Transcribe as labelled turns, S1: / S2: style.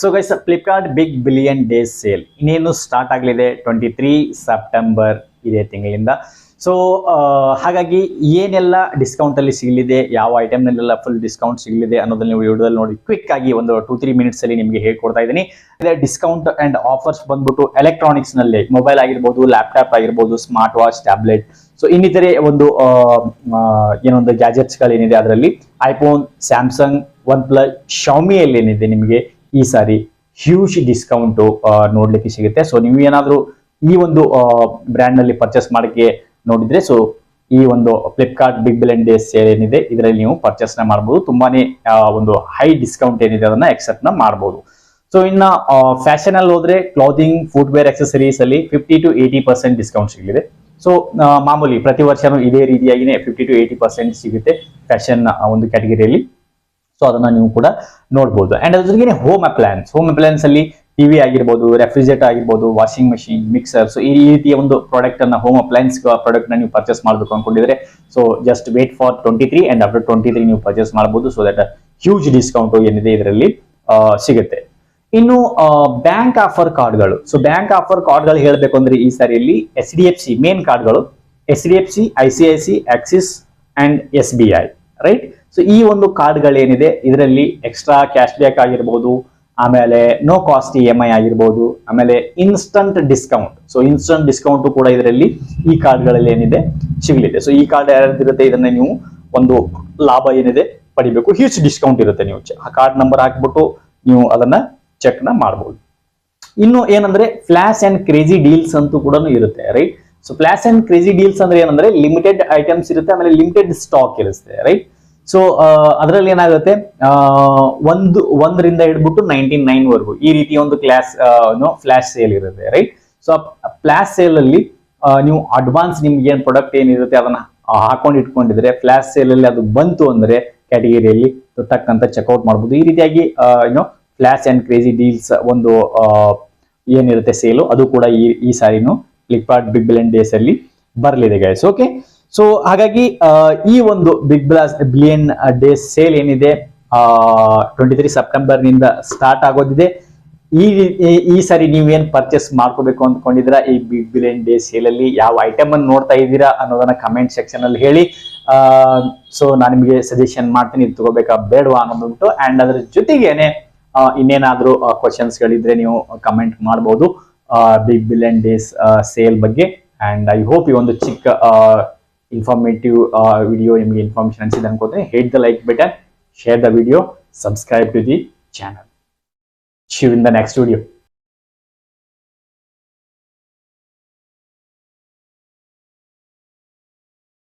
S1: So guys, Flipkart big billion days sale ಇನ್ನೇನು start ಆಗಲಿದೆ 23 September ಇದೇ ತಿಂಗಳಿಂದ. ಸೊ ಹಾಗಾಗಿ ಏನೆಲ್ಲ ಡಿಸ್ಕೌಂಟ್ ಅಲ್ಲಿ ಸಿಗಲಿದೆ, ಯಾವ ಐಟಮ್ನಲ್ಲೆಲ್ಲ ಫುಲ್ ಡಿಸ್ಕೌಂಟ್ ಸಿಗಲಿದೆ ಅನ್ನೋದನ್ನ ನೀವು ವಿಡಿಯೋದಲ್ಲಿ ನೋಡಿ ಕ್ವಿಕ್ ಆಗಿ ಒಂದು 2-3 ಮಿನಿಟ್ಸ್ ಅಲ್ಲಿ ನಿಮಗೆ ಹೇಳ್ಕೊಡ್ತಾ ಇದ್ದೀನಿ. ಇದೇ ಡಿಸ್ಕೌಂಟ್ ಅಂಡ್ ಆಫರ್ಸ್ ಬಂದ್ಬಿಟ್ಟು ಎಲೆಕ್ಟ್ರಾನಿಕ್ಸ್ ನಲ್ಲಿ ಮೊಬೈಲ್ ಆಗಿರ್ಬೋದು, ಲ್ಯಾಪ್ಟಾಪ್ ಆಗಿರ್ಬೋದು, ಸ್ಮಾರ್ಟ್ ವಾಚ್, ಟ್ಯಾಬ್ಲೆಟ್, ಸೊ ಇನ್ನಿತರೆ ಒಂದು ಏನೊಂದು ಗ್ಯಾಜೆಟ್ಸ್ ಗಳೇನಿದೆ ಅದರಲ್ಲಿ ಐಫೋನ್, ಸ್ಯಾಮ್ಸಂಗ್, ಒನ್ ಪ್ಲಸ್, ಶಾಮಿಯಲ್ಲಿ ಏನಿದೆ ನಿಮಗೆ ಈ ಸಾರಿ ಹ್ಯೂಜ್ ಡಿಸ್ಕೌಂಟ್ ನೋಡ್ಲಿಕ್ಕೆ ಸಿಗುತ್ತೆ. ಸೊ ನೀವು ಏನಾದ್ರೂ ಈ ಒಂದು ಬ್ರ್ಯಾಂಡ್ ನಲ್ಲಿ ಪರ್ಚೇಸ್ ಮಾಡಕ್ಕೆ ನೋಡಿದ್ರೆ, ಸೊ ಈ ಒಂದು Flipkart big billion days sale ಏನಿದೆ ಇದರಲ್ಲಿ ನೀವು ಪರ್ಚೇಸ್ ನ ಮಾಡಬಹುದು. ತುಂಬಾನೇ ಒಂದು ಹೈ ಡಿಸ್ಕೌಂಟ್ ಏನಿದೆ ಅದನ್ನ ಎಕ್ಸೆಪ್ಟ್ ನ ಮಾಡಬಹುದು. ಸೊ ಇನ್ನ ಫ್ಯಾಷನ್ ಅಲ್ಲಿ ಹೋದ್ರೆ ಕ್ಲಾಥಿಂಗ್, ಫುಟ್ವೇರ್, ಅಕ್ಸೆಸರೀಸ್ ಅಲ್ಲಿ 50 to 80% ಡಿಸ್ಕೌಂಟ್ ಸಿಗಲಿದೆ. ಸೊ ಮಾಮೂಲಿ ಪ್ರತಿ ವರ್ಷನೂ ಇದೇ ರೀತಿಯಾಗಿನೇ 50 to 80% ಸಿಗುತ್ತೆ ಫ್ಯಾಷನ್ ಒಂದು ಕ್ಯಾಟಗರಿಯಲ್ಲಿ. ಸೊ ಅದನ್ನ ನೀವು ಕೂಡ ನೋಡಬಹುದು. ಅಂಡ್ ಅದ್ರ ಜೊತೆಗೆ ಹೋಮ್ ಅಪ್ಲಯನ್ಸ್ ಅಲ್ಲಿ ಟಿವಿ ಆಗಿರ್ಬೋದು, ರೆಫ್ರಿಜರೇಟರ್ ಆಗಿರ್ಬೋದು, ವಾಷಿಂಗ್ ಮಷಿನ್, ಮಿಕ್ಸರ್, ಸೊ ಈ ರೀತಿಯ ಒಂದು ಪ್ರಾಡಕ್ಟ್ ಅನ್ನ, ಹೋಮ್ ಅಪ್ಲಯನ್ಸ್ ಪ್ರಾಡಕ್ಟ್ ನ ನೀವು ಪರ್ಚೇಸ್ ಮಾಡಬೇಕು ಅನ್ಕೊಂಡಿದ್ರೆ, so just wait for 23 and after 23 ನೀವು ಪರ್ಚೇಸ್ ಮಾಡಬಹುದು. ಸೊ ದಟ್ ಹ್ಯೂಜ್ ಡಿಸ್ಕೌಂಟ್ ಏನಿದೆ ಇದರಲ್ಲಿ ಸಿಗುತ್ತೆ. ಇನ್ನು ಬ್ಯಾಂಕ್ ಆಫರ್ ಕಾರ್ಡ್ಗಳು. ಸೊ ಬ್ಯಾಂಕ್ ಆಫರ್ ಕಾರ್ಡ್ಗಳು ಹೇಳಬೇಕು ಅಂದ್ರೆ ಈ ಸಾರಿಯಲ್ಲಿ HDFC ಮೇನ್ ಕಾರ್ಡ್ಗಳು, HDFC, ICICI, Axis and SBI, right. So ಈ ಒಂದು ಕಾರ್ಡ್ಗಳೇನಿದೆ ಇದರಲ್ಲಿ ಎಕ್ಸ್ಟ್ರಾ ಕ್ಯಾಶ್ ಬ್ಯಾಕ್ ಆಗಿರ್ಬೋದು, ಆಮೇಲೆ ನೋ ಕಾಸ್ಟ್ EMI ಆಗಿರ್ಬೋದು, ಆಮೇಲೆ instant discount. So instant discount ಕೂಡ ಇದರಲ್ಲಿ ಈ ಕಾರ್ಡ್ಗಳಲ್ಲಿ ಏನಿದೆ ಸಿಗಲಿದೆ. ಸೊ ಈ ಕಾರ್ಡ್ ಯಾರ್ದಿರುತ್ತೆ ಇದನ್ನ ನೀವು ಒಂದು ಲಾಭ ಏನಿದೆ ಪಡಿಬೇಕು. ಹ್ಯೂಜ್ ಡಿಸ್ಕೌಂಟ್ ಇರುತ್ತೆ. ನೀವು ಆ ಕಾರ್ಡ್ ನಂಬರ್ ಹಾಕ್ಬಿಟ್ಟು ನೀವು ಅದನ್ನ ಚೆಕ್ ನ ಮಾಡಬಹುದು. ಇನ್ನು ಏನಂದ್ರೆ ಫ್ಲಾಶ್ ಅಂಡ್ ಕ್ರೇಜಿ ಡೀಲ್ಸ್ ಅಂತೂ ಕೂಡ ಇರುತ್ತೆ, right. So flash and crazy deals ಅಂದ್ರೆ ಏನಂದ್ರೆ ಲಿಮಿಟೆಡ್ ಐಟಮ್ಸ್ ಇರುತ್ತೆ, ಆಮೇಲೆ ಲಿಮಿಟೆಡ್ ಸ್ಟಾಕ್ ಇರುತ್ತೆ, ರೈಟ್. ಸೊ ಅದರಲ್ಲಿ ಏನಾಗುತ್ತೆ, ಒಂದರಿಂದ ಹಿಡ್ಬಿಟ್ಟು 99 ವರೆಗೂ ಈ ರೀತಿ ಒಂದು ಫ್ಲಾಶ್ ಸೇಲ್ ಇರುತ್ತೆ, ರೈಟ್. ಸೊ ಫ್ಲಾಶ್ ಸೇಲ್ ಅಲ್ಲಿ ನೀವು ಅಡ್ವಾನ್ಸ್ ನಿಮ್ಗೆ ಏನ್ ಪ್ರಾಡಕ್ಟ್ ಏನಿರುತ್ತೆ ಅದನ್ನ ಹಾಕೊಂಡು ಇಟ್ಕೊಂಡಿದ್ರೆ, ಫ್ಲಾಶ್ ಸೇಲ್ ಅಲ್ಲಿ ಅದು ಬಂತು ಅಂದ್ರೆ ಕ್ಯಾಟಗರಿಯಲ್ಲಿ ತಕ್ಕಂತ ಚೆಕ್ಔಟ್ ಮಾಡಬಹುದು. ಈ ರೀತಿಯಾಗಿ ಫ್ಲಾಶ್ ಅಂಡ್ ಕ್ರೇಜಿ ಡೀಲ್ಸ್ ಒಂದು ಏನಿರುತ್ತೆ ಸೇಲು, ಅದು ಕೂಡ ಈ ಸಾರಿನು ಫ್ಲಿಪ್ಕಾರ್ಟ್ ಬಿಗ್ ಬಿಲಿಯನ್ ಡೇಸ್ ಅಲ್ಲಿ ಬರಲಿದೆ ಗೈಸ್. ಓಕೆ, ಸೊ ಹಾಗಾಗಿ ಈ ಒಂದು ಬಿಗ್ ಬಿಲಿಯನ್ ಡೇಸ್ ಸೇಲ್ ಏನಿದೆ 23 ಸೆಪ್ಟೆಂಬರ್ ನಿಂದ ಸ್ಟಾರ್ಟ್ ಆಗೋದಿದೆ. ಈ ಸಾರಿ ನೀವೇನ್ ಪರ್ಚೇಸ್ ಮಾಡ್ಕೋಬೇಕು ಅಂದ್ಕೊಂಡಿದ್ರ ಈ ಬಿಗ್ ಬಿಲಿಯನ್ ಡೇಸ್ ಸೇಲ್ ಅಲ್ಲಿ ಯಾವ ಐಟಮ್ ಅನ್ನು ನೋಡ್ತಾ ಇದ್ದೀರಾ ಅನ್ನೋದನ್ನ ಕಮೆಂಟ್ ಸೆಕ್ಷನ್ ಅಲ್ಲಿ ಹೇಳಿ. ಸೊ ನಾನು ನಿಮಗೆ ಸಜೆಷನ್ ಮಾಡ್ತೀನಿ, ಇದು ತಗೋಬೇಕಾ ಬೇಡವಾ ಅನ್ನೋದ್ಬಿಟ್ಟು. ಅಂಡ್ ಅದ್ರ ಜೊತೆಗೇನೆ ಇನ್ನೇನಾದ್ರೂ ಕ್ವಶನ್ಸ್ ಗಳಿದ್ರೆ ನೀವು ಕಮೆಂಟ್ ಮಾಡಬಹುದು ಬಿಗ್ ಬಿಲಿಯನ್ ಡೇಸ್ ಸೇಲ್ ಬಗ್ಗೆ. ಅಂಡ್ ಐ ಹೋಪ್ ಈ ಒಂದು ಚಿಕ್ಕ ಇನ್ಫಾರ್ಮೇಟಿವ್ ವಿಡಿಯೋ ನಿಮಗೆ ಇನ್ಫಾರ್ಮೇಶನ್ ಅನ್ಸಿದೆ ಅನ್ಕೋತೀನಿ. Hit the like button, share the video, subscribe to the channel. See you in the next video.